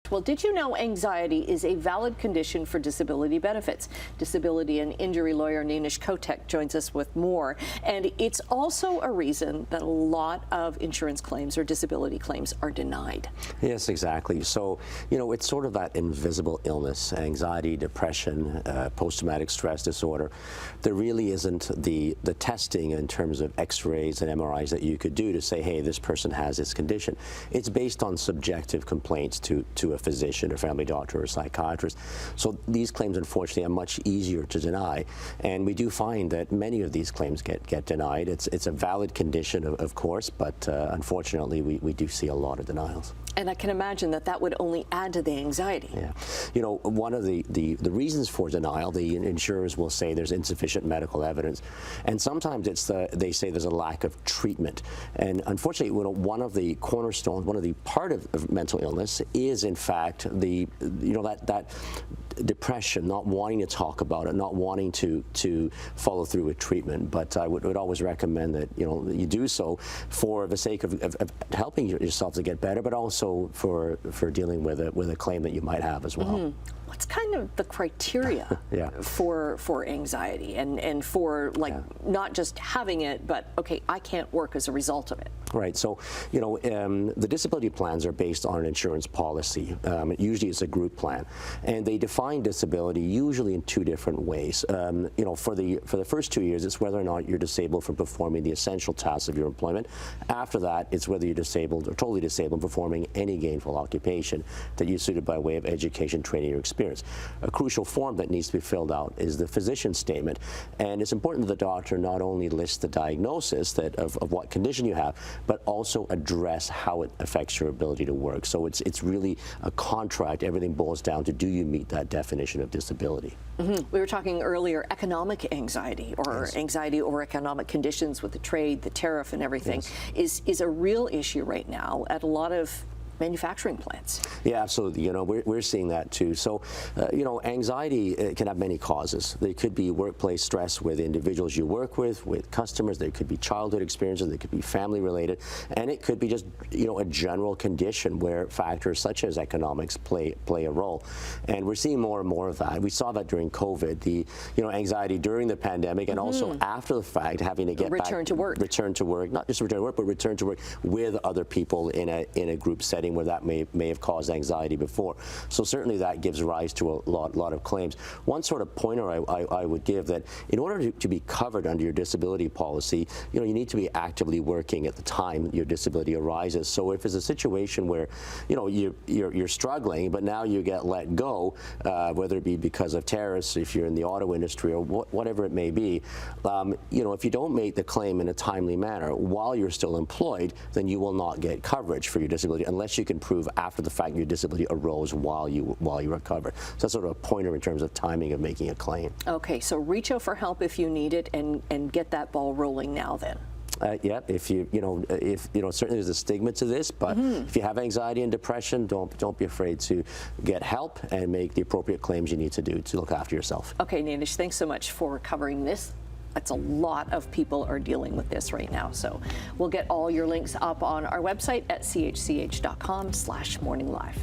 Well, did you know anxiety is a valid condition for disability benefits? Disability and injury lawyer Nainesh Kotak joins us with more. And it's also a reason that a lot of insurance claims or disability claims are denied. Yes, exactly. So, it's sort of that invisible illness, anxiety, depression, post-traumatic stress disorder. There really isn't the testing in terms of x-rays and MRIs that you could do to say, hey, this person has this condition. It's based on subjective complaints to a physician or family doctor or psychiatrist. So these claims, unfortunately, are much easier to deny. And we do find that many of these claims get denied. It's a valid condition, of course, but unfortunately, we do see a lot of denials. And I can imagine that would only add to the anxiety. Yeah. One of the reasons for denial, the insurers will say there's insufficient medical evidence. And sometimes they say there's a lack of treatment. And unfortunately, one of the cornerstones, one of the part of mental illness is, in fact, that depression, not wanting to talk about it, not wanting to follow through with treatment. But I would always recommend that you do so for the sake of helping yourself to get better, but also for dealing with a claim that you might have as well. Mm-hmm. What's kind of the criteria for anxiety and for not just having it, but okay, I can't work as a result of it? Right. So, the disability plans are based on an insurance policy. Usually it's a group plan, and they define disability usually in two different ways. For the first 2 years, it's whether or not you're disabled from performing the essential tasks of your employment. After that, it's whether you're disabled or totally disabled performing any gainful occupation that you're suited by way of education, training, or experience. A crucial form that needs to be filled out is the physician statement, and it's important that the doctor not only lists the diagnosis of what condition you have, but also address how it affects your ability to work. So it's really a contract. Everything boils down to, do you meet that definition of disability? Mm-hmm. We were talking earlier, economic anxiety or Yes. anxiety over economic conditions with the trade, the tariff and everything is a real issue right now at a lot of manufacturing plants. Yeah, absolutely. We're seeing that too. So, anxiety can have many causes. There could be workplace stress with individuals you work with customers. There could be childhood experiences. There could be family related, and it could be just a general condition where factors such as economics play a role. And we're seeing more and more of that. We saw that during COVID. The anxiety during the pandemic, and also after the fact, having to get return to work, not just return to work, but return to work with other people in a group setting, where that may have caused anxiety before. So certainly that gives rise to a lot of claims. One sort of pointer I would give, that in order to be covered under your disability policy, you need to be actively working at the time your disability arises. So if it's a situation where you're struggling, but now you get let go, whether it be because of tariffs, if you're in the auto industry, or whatever it may be, if you don't make the claim in a timely manner while you're still employed, then you will not get coverage for your disability unless you can prove after the fact your disability arose while you recovered. So that's sort of a pointer in terms of timing of making a claim. Okay, so reach out for help if you need it, and get that ball rolling now then. Yeah, if certainly there's a stigma to this, but if you have anxiety and depression, don't be afraid to get help and make the appropriate claims you need to do to look after yourself. Okay, Nainesh, thanks so much for covering this. That's a lot of people are dealing with this right now. So we'll get all your links up on our website at chch.com/morninglive.